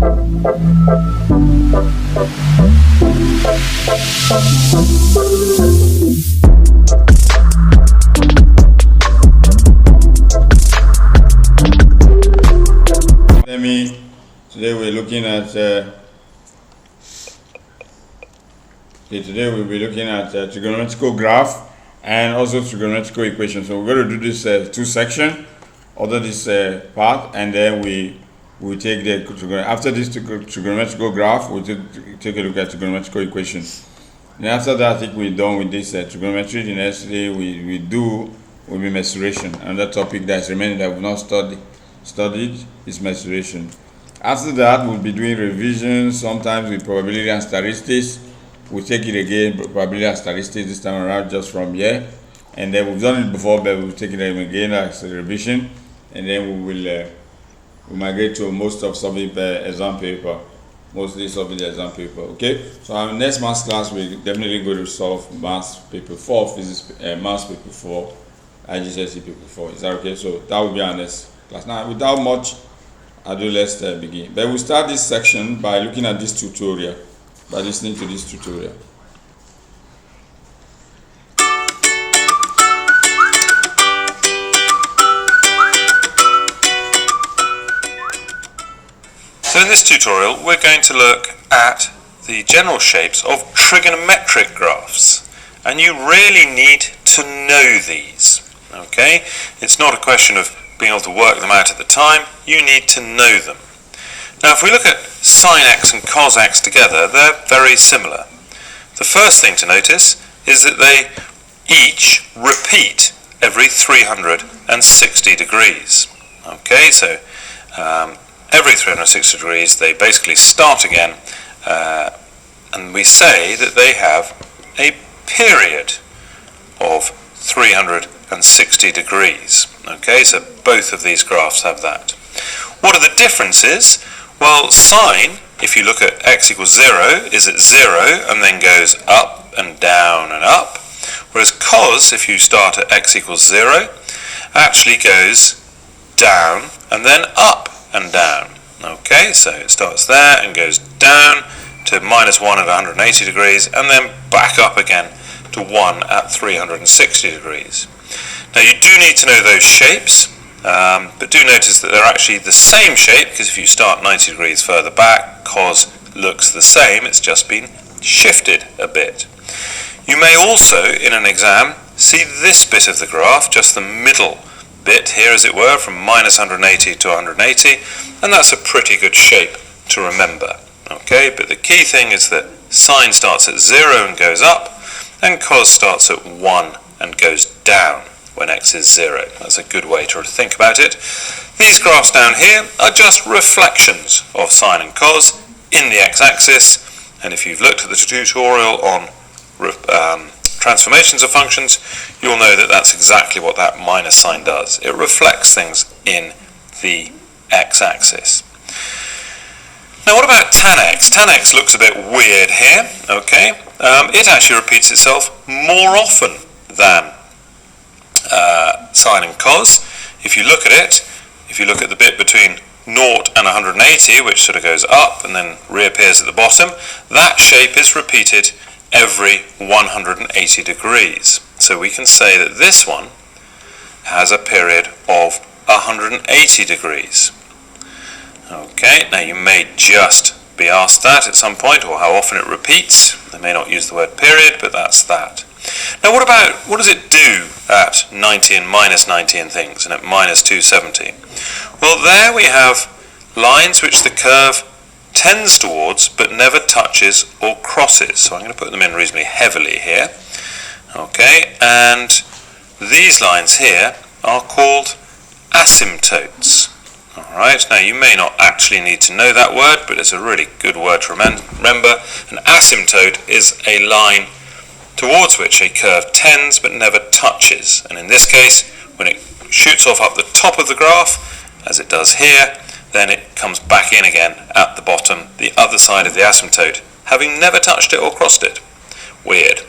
Today we're looking at trigonometrical graph and also trigonometrical equations. So we're going to do this two section, although this part, and then we take the after this trigonometrical graph, we'll take a look at trigonometrical equations. And after that, I think we're done with this trigonometry. The next day will be mensuration. Another topic that's remaining that we've not studied is mensuration. After that, we'll be doing revisions, sometimes with probability and statistics. We'll take it again, probability and statistics this time around, just from here. And then we've done it before, but we'll take it again as a revision. And then we'll migrate to most of subject exam paper, mostly subject exam paper. Okay, so our next maths class, we're definitely going to solve maths paper 4, physics, maths paper 4, IGCSE paper 4. Is that okay? So that will be our next class. Now, without much ado, let's begin. But we'll start this section by looking at this tutorial, by listening to this tutorial. So in this tutorial, we're going to look at the general shapes of trigonometric graphs, and you really need to know these. Okay, it's not a question of being able to work them out at the time, you need to know them. Now if we look at sine x and cos x together, they're very similar. The first thing to notice is that they each repeat every 360 degrees. Okay, so every 360 degrees they basically start again, and we say that they have a period of 360 degrees. Okay, so both of these graphs have that. What are the differences? Well, sine, if you look at x equals 0, is at 0 and then goes up and down and up, whereas cos, if you start at x equals 0, actually goes down and then up and down. Okay, so it starts there and goes down to -1 at 180 degrees and then back up again to 1 at 360 degrees. Now you do need to know those shapes, but do notice that they're actually the same shape, because if you start 90 degrees further back, cos looks the same, it's just been shifted a bit. You may also, in an exam, see this bit of the graph, just the middle bit here as it were, from -180 to 180, and that's a pretty good shape to remember. Okay, but the key thing is that sine starts at 0 and goes up, and cos starts at 1 and goes down when x is 0. That's a good way to think about it. These graphs down here are just reflections of sine and cos in the x-axis, and if you've looked at the tutorial on transformations of functions, you'll know that that's exactly what that minus sign does. It reflects things in the x-axis. Now what about tan x? Tan x looks a bit weird here, okay? It actually repeats itself more often than sine and cos. If you look at it, if you look at the bit between 0 and 180, which sort of goes up and then reappears at the bottom, that shape is repeated every 180 degrees. So we can say that this one has a period of 180 degrees. Okay, now you may just be asked that at some point, or how often it repeats. They may not use the word period, but that's that. Now what does it do at 90 and -90 and things, and at -270? Well, there we have lines which the curve tends towards but never touches or crosses. So I'm going to put them in reasonably heavily here. Okay, and these lines here are called asymptotes. Alright, now you may not actually need to know that word, but it's a really good word to remember. An asymptote is a line towards which a curve tends but never touches. And in this case, when it shoots off up the top of the graph, as it does here, then it comes back in again at the bottom, the other side of the asymptote, having never touched it or crossed it. Weird.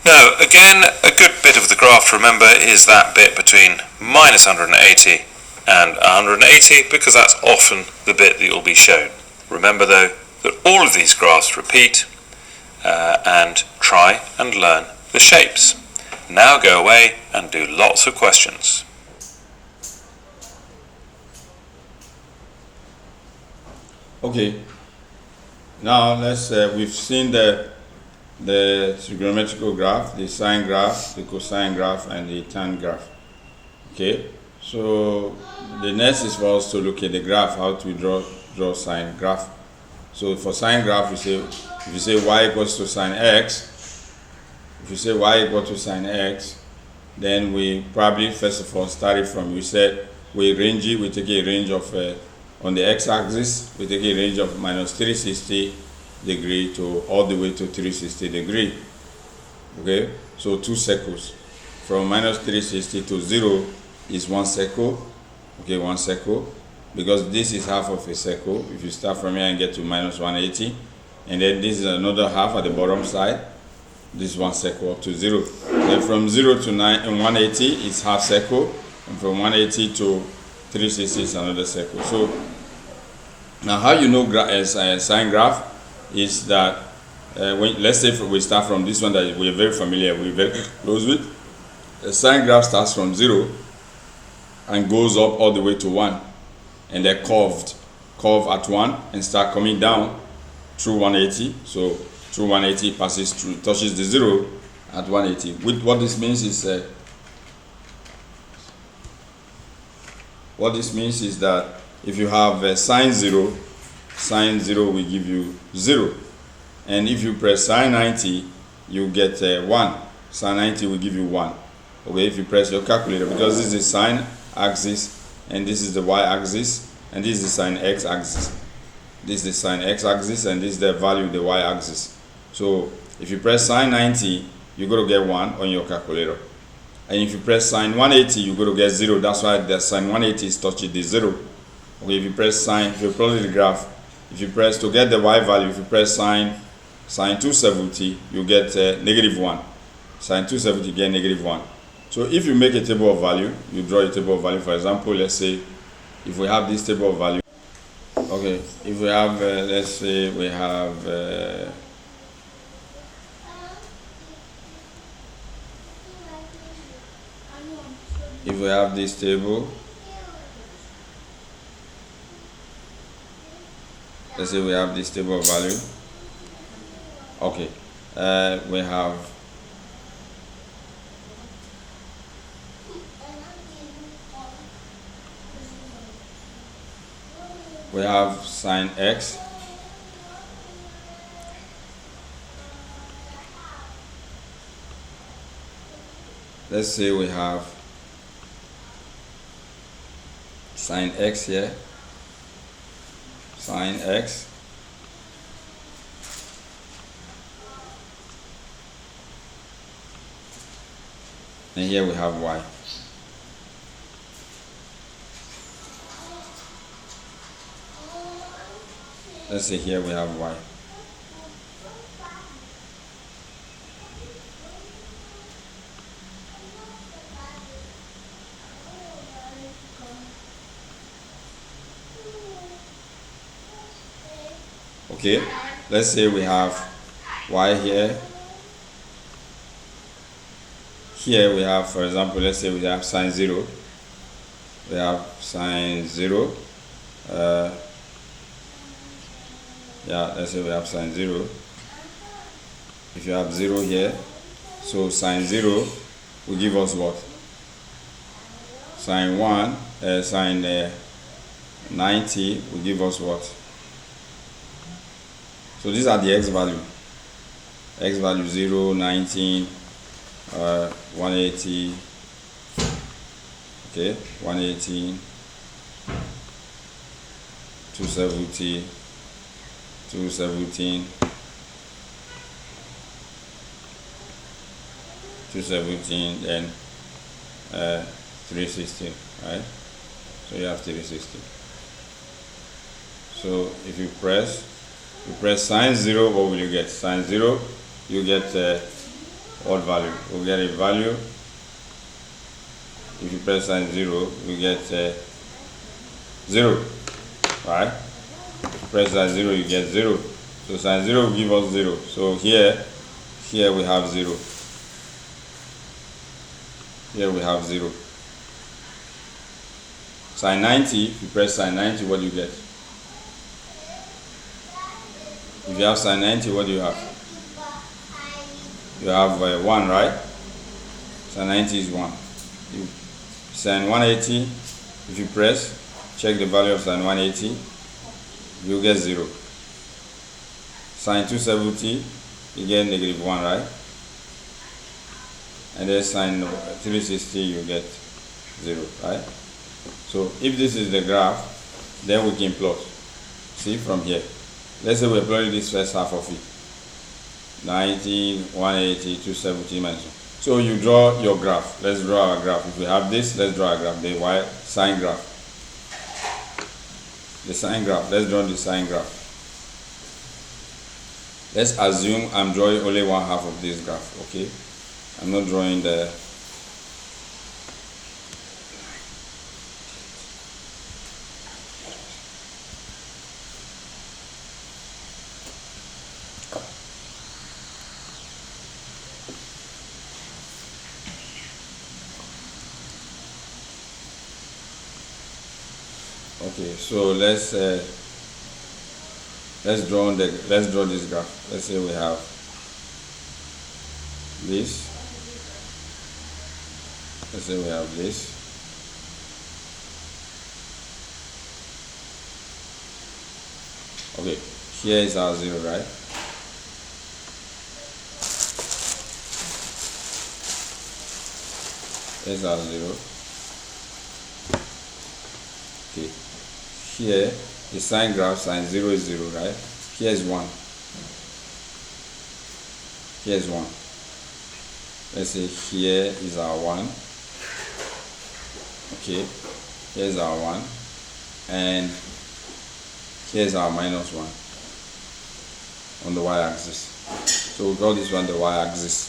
Now, again, a good bit of the graph to remember is that bit between -180 and 180, because that's often the bit that you'll be shown. Remember though that all of these graphs repeat, and try and learn the shapes. Now go away and do lots of questions. Okay, now let's we've seen the trigonometrical graph, the sine graph, the cosine graph, and the tan graph. Okay, so the next is for us to look at the graph, how to draw sine graph. So for sine graph, if you say y equals to sine x, if you say y equal to sine x, then we probably first of all started from, we said we take a range of on the x-axis, we take a range of minus 360 degree to all the way to 360 degree. Okay, so two circles from minus 360 to 0 is one circle. Okay, one circle, because this is half of a circle. If you start from here and get to minus 180, and then this is another half at the bottom side, this is one circle up to 0. Then from 0 to 180 is half circle, and from 180 to 360 is another circle. So now how you know sine graph is that let's say we start from this one that we're very familiar, we're very close with. The sine graph starts from 0 and goes up all the way to 1, and they're curve at 1 and start coming down through 180. So through 180 touches the 0 at 180. What this means is that if you have sine 0 will give you 0, and if you press sine 90 you get 1. Sine 90 will give you 1. Okay, if you press your calculator, because this is the sine axis and this is the y-axis and this is the sine x-axis. This is the sine x-axis and this is the value of the y-axis. So if you press sine 90, you're going to get 1 on your calculator. And if you press sine 180, you're going to get 0. That's why the sine 180 is touching the 0. Okay, if you plot the graph, if you press to get the y value, if you press sine 270, you get -1. Sine 270 get -1. So if you make a table of value, you draw a table of value. For example, let's say if we have this table of value. Okay, if we have, let's say we have if we have this table, let's say we have this table of value. Okay, we have sine x, let's say we have sine x here, sine x, and here we have y. Let's say here we have y. Okay, let's say we have y here. Here we have, for example, let's say we have sine 0. We have sine 0. Let's say we have sine 0. If you have 0 here, so sine 0 will give us what? Sine 90 will give us what? So these are the x value. X value 0, 19, 180, okay, 118, 270, 217, 217, then 360, right? So you have 360. So if you press sine 0, what will you get? Sine 0, you get what value? We'll get a value. If you press sine 0, you get 0, right? press sine 0, you get 0. So sine 0 will give us 0. So here we have 0. Here we have 0. Sine 90, if you press sine 90, what do you get? If you have sine 90, what do you have? You have 1, right? Sine 90 is 1. Sine 180, if you press, check the value of sine 180, you get 0. Sine 270, you get -1, right? And then sine 360, you get 0, right? So if this is the graph, then we can plot. See from here. Let's say we're plotting this first half of it. 90, 180, 270 minus 1. So you draw your graph. Let's draw our graph. If we have this, let's draw a graph. The sine graph. The sine graph. Let's draw the sine graph. Let's assume I'm drawing only one half of this graph, okay? I'm not drawing the okay, so let's draw this graph. Let's say we have this. Let's say we have this. Okay, here is our 0, right? Here's our 0. Okay, here the sine graph, sine 0 is 0, right? Here is 1. Here is 1. Let's say here is our 1. Okay, here's our 1. And here's our -1 on the y-axis. So we call this one the y-axis.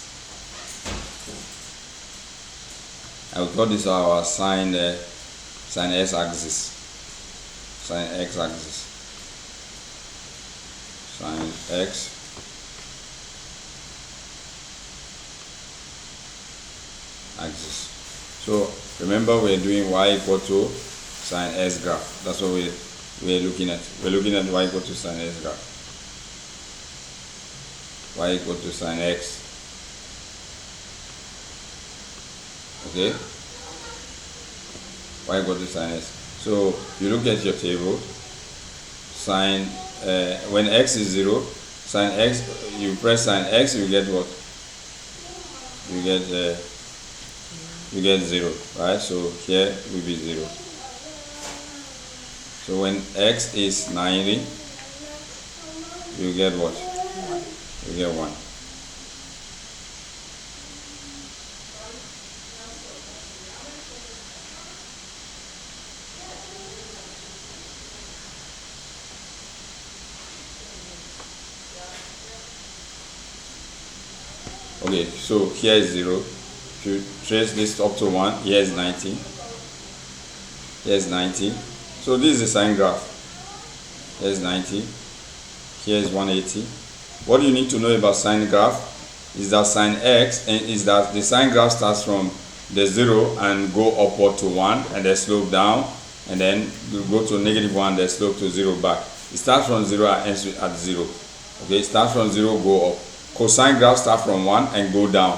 And we call this our sine x-axis. Sine x-axis. Sine x axis. So remember, we're doing y equal to sine s graph. That's what we're looking at. We're looking at y equal to sine s graph. Y equal to sine x. Okay? Y equal to sine s. So you look at your table. Sine when x is 0, sine x, you press sine x, you get what? You get 0, right? So here will be 0. So when x is 90, you get what? You get 1. Okay, so here is 0. If you trace this up to 1, here is 90. Here is 90. So this is the sine graph. Here is 90. Here is 180. What you need to know about sine graph is that sine x, and is that the sine graph starts from the 0 and go upward to 1 and then slope down, and then you go to -1, then slope to 0 back. It starts from 0 and ends at 0. Okay, it starts from 0, go up. Cosine graph starts from 1 and go down.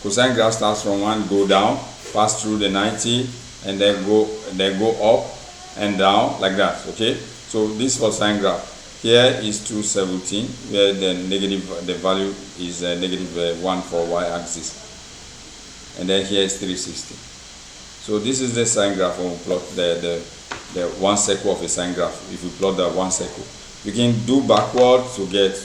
Cosine graph starts from 1, go down, pass through the 90, and then go up and down like that. Okay, so this for sine graph. Here is 217, where the value is -1 for y-axis, and then here is 360. So this is the sine graph when we plot the one circle of a sine graph. If you plot that one circle, you can do backward to get.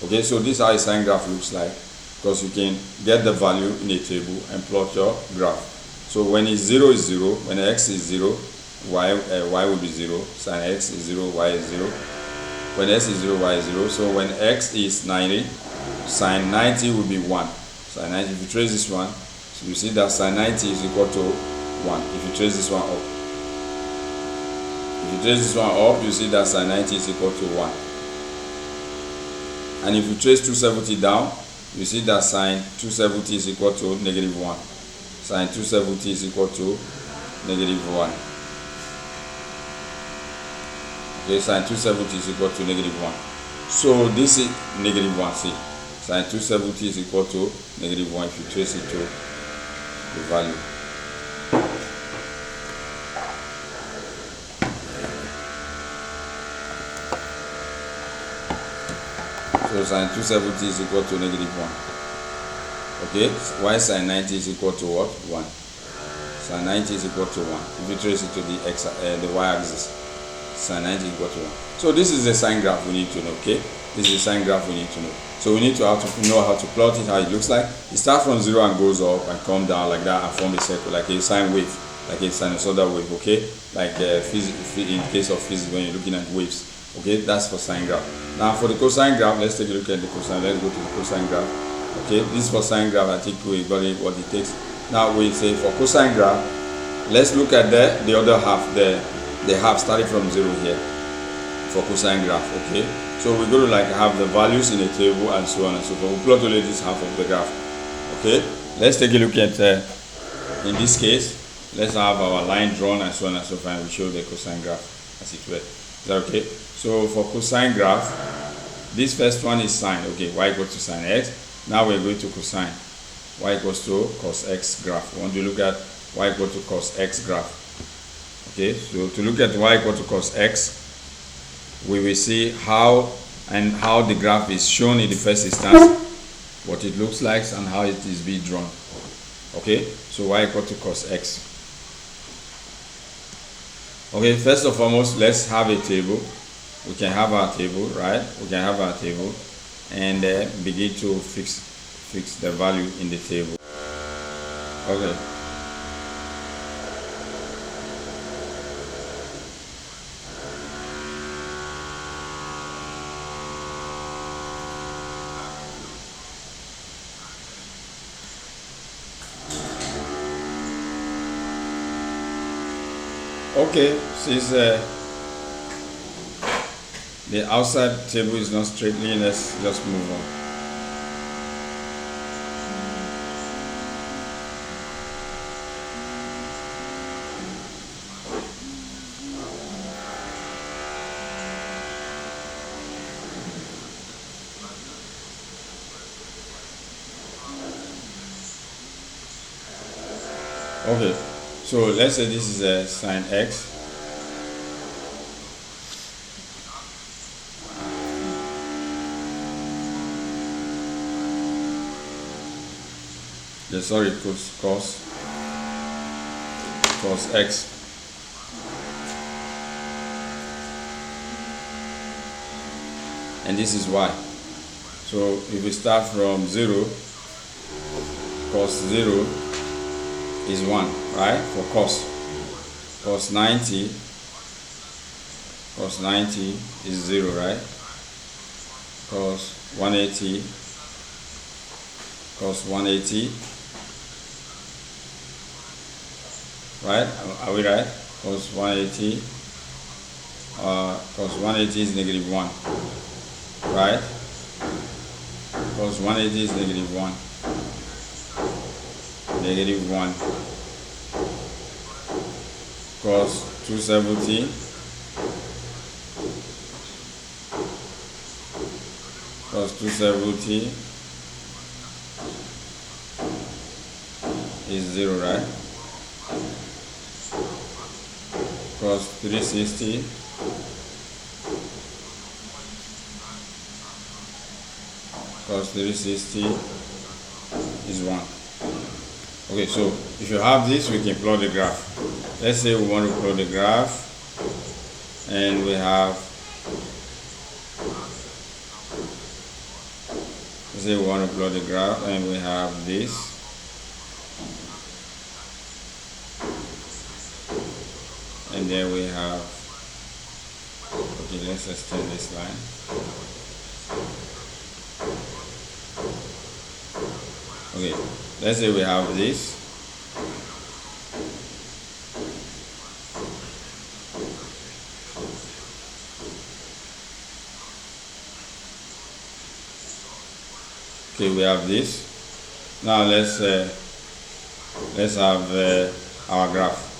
Okay, so this is how a sine graph looks like, because you can get the value in a table and plot your graph. So when it's 0 is 0, when x is 0, y will be 0, sine x is 0, y is 0. When x is 0, y is 0. So when x is 90, sine 90 will be 1. Sine 90, if you trace this one, so you see that sine 90 is equal to 1. If you trace this one up, If you trace this one up, you see that sine 90 is equal to 1. And if you trace 270 down, you see that sine 270 is equal to negative 1. Sine 270 is equal to negative 1. Okay, sine 270 is equal to negative 1. So this is negative 1. See, sine 270 is equal to negative 1 if you trace it to the value. So sine 270 is equal to negative 1. Okay, why sine 90 is equal to what? 1. Sine 90 is equal to 1. If you trace it to the y-axis, sine 90 is equal to 1. So this is the sine graph we need to know, okay? This is the sine graph we need to know. So we need to know how to plot it, how it looks like. It starts from 0 and goes up and come down like that and form a circle, like a sine wave, like a sinusoidal wave, okay? Like in case of physics when you're looking at waves. Okay, that's for sine graph. Now for the cosine graph, let's take a look at the cosine. Let's go to the cosine graph. Okay, this is for sine graph. I think we got it, what it takes. Now we say for cosine graph, let's look at the other half, the half starting from 0 here for cosine graph. Okay, so we're going to like have the values in a table and so on and so forth. We'll plot only this half of the graph. Okay, let's take a look at in this case, let's have our line drawn and so on and so forth, and we show the cosine graph as it were. Is that okay? So for cosine graph, this first one is sine. Okay, y equals to sine x. Now we're going to cosine. Y equals to cos x graph. We want to look at y equal to cos x graph. Okay, so to look at y equal to cos x, we will see how the graph is shown in the first instance, what it looks like, and how it is being drawn. Okay, so y equal to cos x. Okay, first and foremost, let's have a table. We can have our table, right? We can have our table and begin to fix the value in the table. Okay. Okay, since the outside table is not straightly, let's just move on. Okay, so let's say this is a sine x. Sorry, cos x. And this is y. So if we start from 0, cos 0 is 1, right? For cos 90 is 0, right? Cos 180 right? Are we right? Cos 180 is negative 1, right? Cos 180 is negative 1. Negative 1. Cos 270 is 0, right? Cos 360 is 1. Okay, so if you have this, we can plot the graph. Let's say we want to plot the graph, and we have, let's say we want to plot the graph, and we have this. And then we have, okay, let's extend this line. Okay, let's say we have this. Okay, we have this. Now let's have our graph.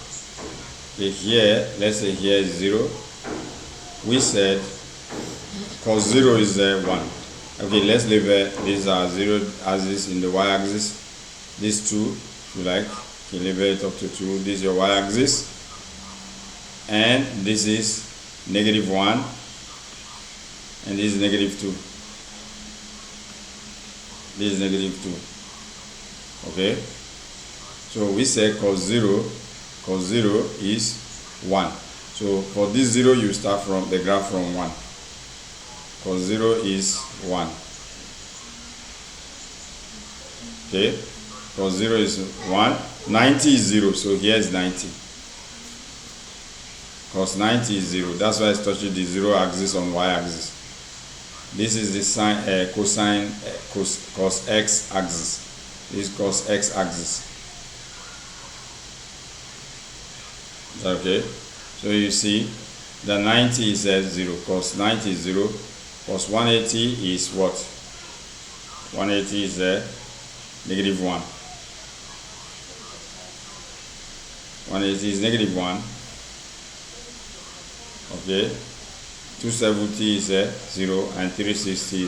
Okay, here, let's say here is 0. We said cos 0 is 1. Okay, let's leave these are 0 axis in the y-axis. These 2, if you like, you leave it up to 2. This is your y-axis, and this is -1, and this is -2. This is -2. Okay, so we say cos 0 is 1. So for this 0, you start from the graph from 1. Cos 0 is 1. Okay, cos 0 is 1. 90 is 0, so here is 90. Cos 90 is 0. That's why it's touching the 0 axis on y-axis. This is the sine, cosine, cos x axis. This is cos x axis. Okay, so you see the 90 is 0. Cos 90 is 0. Cos 180 is what? 180 is -1. 180 is -1. Okay, 270 is 0, and 360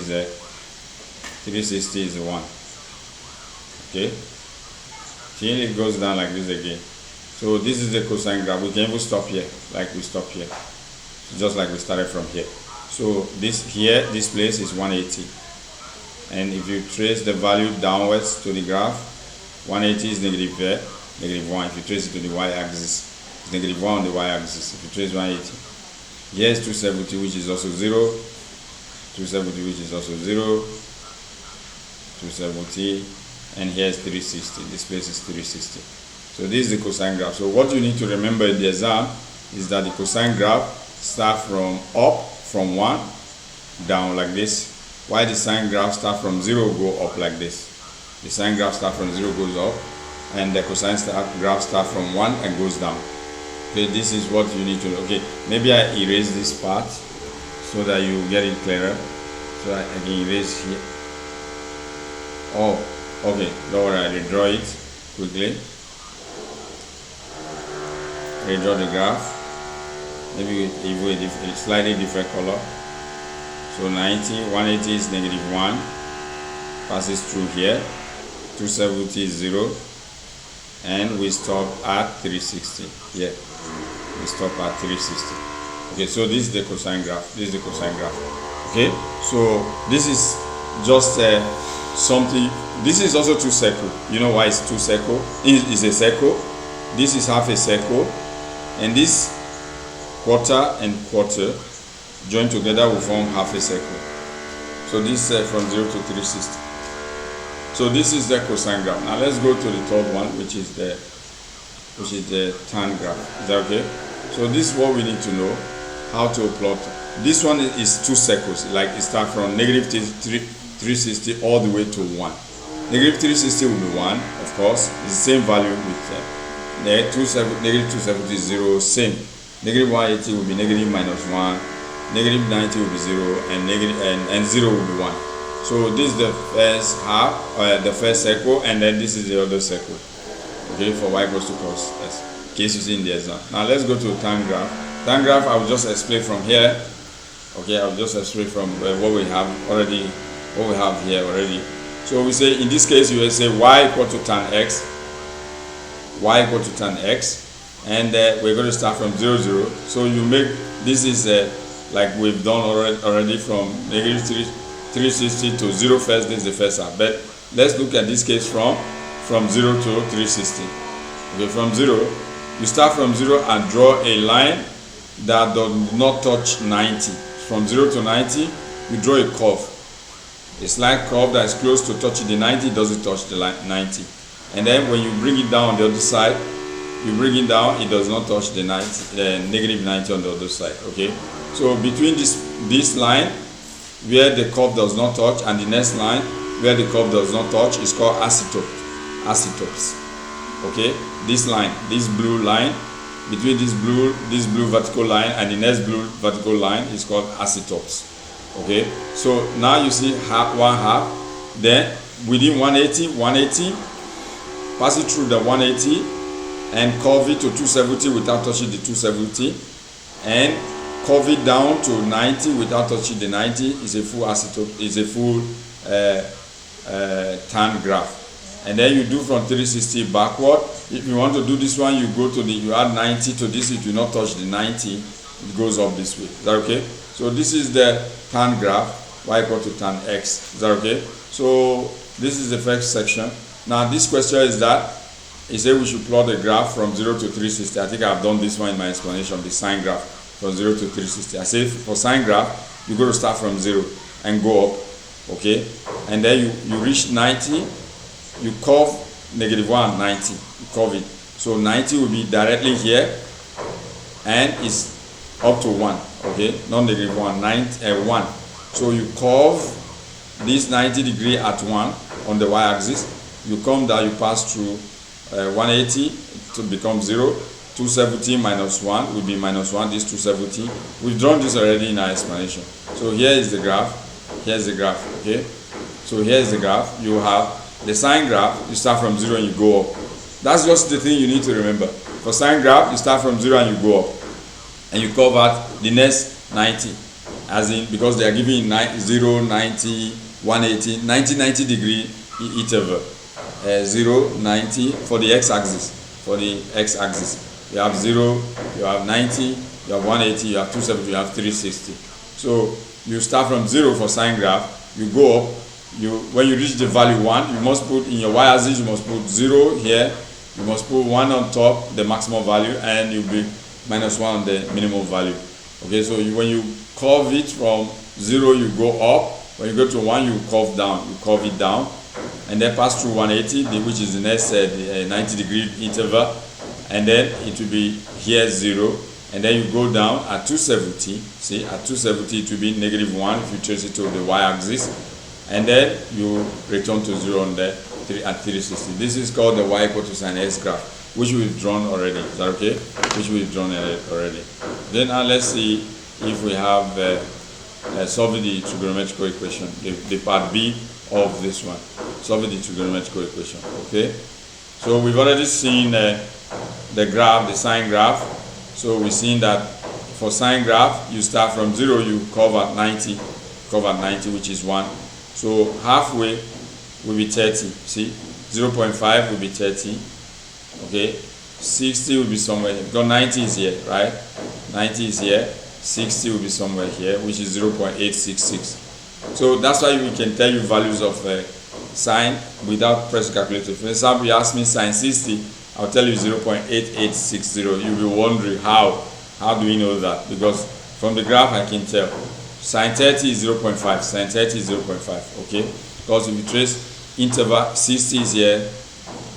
is 1. Okay, till it goes down like this again. So this is the cosine graph. We can even stop here, like we stop here, just like we started from here. So this here, this place is 180, and if you trace the value downwards to the graph, 180 is -1. If you trace it to the y-axis, it's -1 on the y-axis. If you trace 180, here is 270, which is also 0. 270, which is also 0. 270, and here is 360. This place is 360. So this is the cosine graph. So what you need to remember in the exam is that the cosine graph starts from up, from 1 down like this, while the sine graph starts from 0 go up like this. The sine graph starts from 0 goes up, and the cosine graph starts from 1 and goes down. Okay, this is what you need to know. Okay, maybe I erase this part so that you get it clearer. So I can erase here. Oh, okay, don't worry, I redraw it quickly. Redraw the graph, maybe with a slightly different color. So 180 is -1, passes through here. 270 is 0, and we stop at 360. Yeah, we stop at 360. Okay, so this is the cosine graph. This is the cosine graph. Okay, so this is just something. This is also 2 circle. You know why it's 2 circle? It is a circle. This is half a circle, and this quarter and quarter joined together will form half a circle. So this from 0 to 360. So this is the cosine graph. Now let's go to the third one, which is the tan graph. Is that okay? So this is what we need to know, how to plot. This one is 2 circles. Like it starts from -360 all the way to 1. -360 will be 1, of course. It's the same value with -270 is 0, same. -180 will be -1, -90 will be 0, and 0 will be 1. So this is the first half, the first circle, and then this is the other circle. Okay, for y equals to cos s, in case you see in the exam. Now let's go to tan graph. Tan graph, I will just explain from here. Okay, I will just explain from what we have here already. So we say in this case you will say y equal to tan x. Y equal to tan x, and we're going to start from 0, 0. So you make this is like we've done already from -360 to 0 first. This is the first half, but let's look at this case from 0 to 360. Okay, from 0, you start from 0 and draw a line that does not touch 90. From 0 to 90, you draw a curve. A slight curve that is close to touching the 90, doesn't touch the line 90. And then when you bring it down on the other side, you bring it down, it does not touch the 90, -90 on the other side. Okay, so between this line where the curve does not touch and the next line where the curve does not touch is called asymptotes. Okay, this line, this blue line, between this blue vertical line and the next blue vertical line is called asymptotes. Okay, so now you see one half then within 180, pass it through the 180 and curve it to 270 without touching the 270, and curve it down to 90 without touching the 90 is a full tan graph. And then you do from 360 backward. If you want to do this one, you add 90 to this. It will not touch the 90. It goes up this way. Is that okay? So this is the tan graph, y equal to tan x. Is that okay? So this is the first section. Now this question is that it said we should plot the graph from 0 to 360. I think I've done this one in my explanation, the sine graph from 0 to 360. I say for sine graph, you're going to start from 0 and go up, okay? And then you reach 90, you curve -1, 90, you curve it. So 90 will be directly here, and it's up to 1, okay? Not -1, 1. So you curve this 90 degree at 1 on the y-axis. You come down, you pass through 180 to become 0. 270 minus 1 will be -1, this 270. We've drawn this already in our explanation. So here is the graph, here's the graph, okay? So here's the graph. You have the sine graph, you start from 0 and you go up. That's just the thing you need to remember. For sine graph, you start from 0 and you go up. And you cover the next 90. As in, because they are giving 0, 90, 180, 90 degree interval. 0, 90 for the x-axis. For the x-axis. You have 0, you have 90, you have 180, you have 270, you have 360. So you start from 0 for sine graph, you go up. When you reach the value 1, you must put in your y-axis, you must put 0 here, you must put 1 on top, the maximum value, and you'll be -1 on the minimum value. Okay, so when you curve it from 0, you go up. When you go to 1, you curve down, you curve it down, and then pass through 180, which is the next 90 degree interval, and then it will be here 0, and then you go down at 270. See, at 270 it will be -1 if you trace it to the y-axis, and then you return to 0 on the at 360. This is called the y equal to sin x graph, which we've drawn already. Is that okay? Which we've drawn already. Then now let's see if we have solving the trigonometrical equation, the part B of this one, solving the trigonometrical equation. Okay, so we've already seen the graph, the sine graph. So we've seen that for sine graph, you start from 0, you cover at 90, which is 1. So halfway will be 30. See, 0.5 will be 30. Okay, 60 will be somewhere here, because 90 is here, right? 90 is here. 60 will be somewhere here, which is 0.866. So that's why we can tell you values of sine without pressing calculator. For example, you ask me sine 60, I'll tell you 0.8860. You'll be wondering how do we know that? Because from the graph I can tell. Sine 30 is 0.5, sine 30 is 0.5, okay? Because if you trace interval, 60 is here,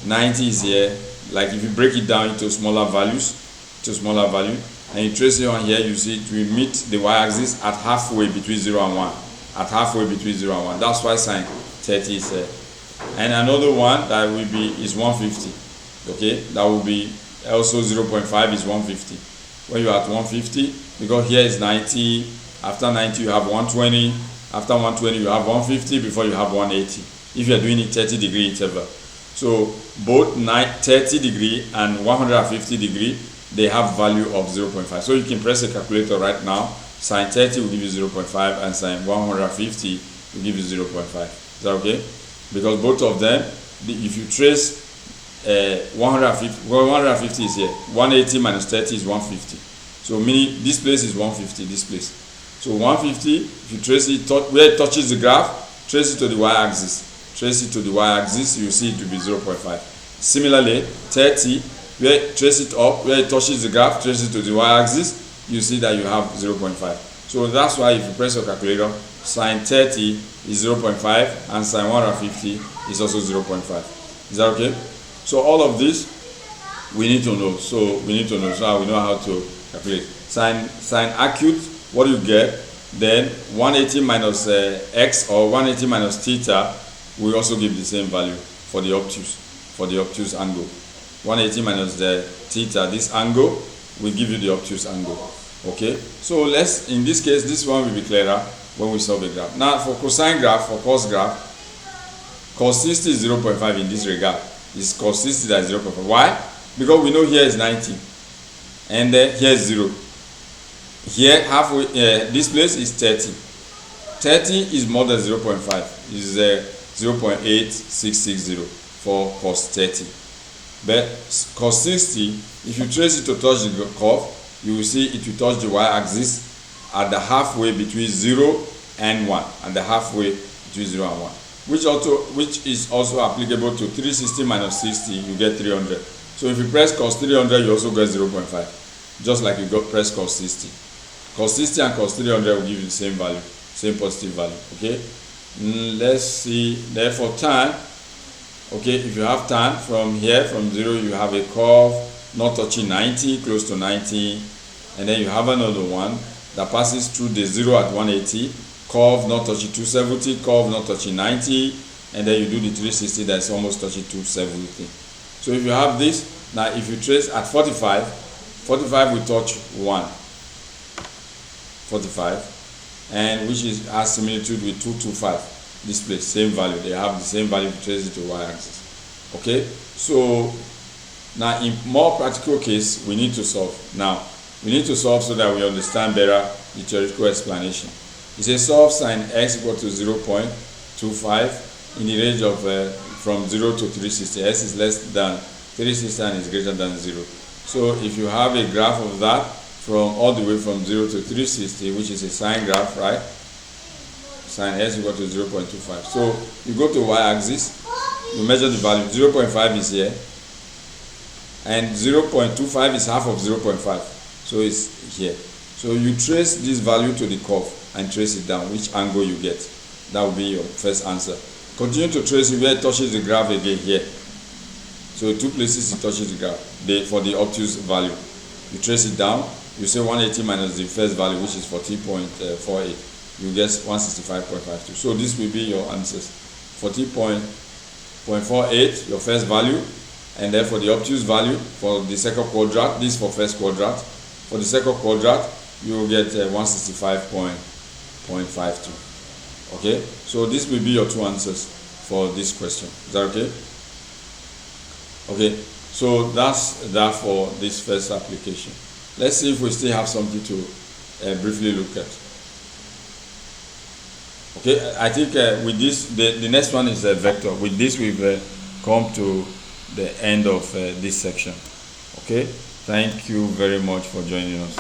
90 is here. Like if you break it down into smaller values, and you trace it on here, you see it will meet the y-axis at halfway between 0 and 1. At halfway between 0 and 1. That's why sine 30 is here. And another one that will be is 150. Okay, that will be also 0.5 is 150. When you are at 150, because here is 90, after 90 you have 120, after 120 you have 150, before you have 180. If you are doing it 30 degree interval. So both 30 degree and 150 degree, they have value of 0.5. So you can press a calculator right now. Sine 30 will give you 0.5 and sine 150 will give you 0.5. Is that okay? Because both of them, if you trace 150 is here. 180 minus 30 is 150. So meaning this place is 150, this place. So 150, if you trace it, where it touches the graph, trace it to the y-axis. Trace it to the y-axis, you see it to be 0.5. Similarly, 30, where trace it up, where it touches the graph, trace it to the y-axis, you see that you have 0.5. So that's why if you press your calculator, sine 30 is 0.5 and sine 150 is also 0.5. Is that okay? So all of this we need to know. So we know how to calculate. Sine acute, what do you get? Then 180 minus x or 180 minus theta will also give the same value for the obtuse angle. 180 minus the theta, this angle will give you the obtuse angle. Okay, so in this case, this one will be clearer when we solve the graph. Now for cosine graph, for cos graph, Cos 60 is 0.5 in this regard. It's cos 60 that is 0.5. Why? Because we know here is 90 and here is 0. Here halfway, this place is 30. 30 is more than 0.5. Is 0.8660 for cos 30. But cos 60, if you trace it to touch the curve, you will see it will touch the y-axis at the halfway between 0 and 1, and the halfway between 0 and 1, which is also applicable to 360 minus 60. You get 300. So if you press cos 300, you also get 0.5, just like you got press cos 60. Cos 60 and cos 300 will give you the same value, same positive value. Okay, let's see. Therefore, tan. Okay, if you have tan from here, from 0, you have a curve not touching 90, close to 90, and then you have another one that passes through the 0 at 180, curve not touching 270, curve not touching 90, and then you do the 360 that's almost touching 270. So if you have this, now if you trace at 45, 45 will touch 1, 45, and which is has similitude with 225. This place, same value. They have the same value if you trace it to y-axis. Okay, so now in more practical case, we need to solve. Now we need to solve so that we understand better the theoretical explanation. It says solve sin x equal to 0.25 in the range of from 0 to 360. S is less than 360 and is greater than 0. So if you have a graph of that from all the way from 0 to 360, which is a sine graph, right? Sin s equal to 0.25. So you go to y-axis, you measure the value. 0.5 is here, and 0.25 is half of 0.5, so it's here. So you trace this value to the curve and trace it down, which angle you get. That will be your first answer. Continue to trace it where it touches the graph again here. So two places it touches the graph for the obtuse value. You trace it down, you say 180 minus the first value, which is 40.48. You get 165.52. So this will be your answers. 40.48, your first value, and then for the obtuse value for the second quadrant, this for first quadrant. For the second quadrant, you will get 165.52. Okay, so this will be your two answers for this question. Is that okay? Okay, so that's that for this first application. Let's see if we still have something to briefly look at. Okay, I think with this, the next one is a vector. With this, we've come to the end of this section. Okay, thank you very much for joining us.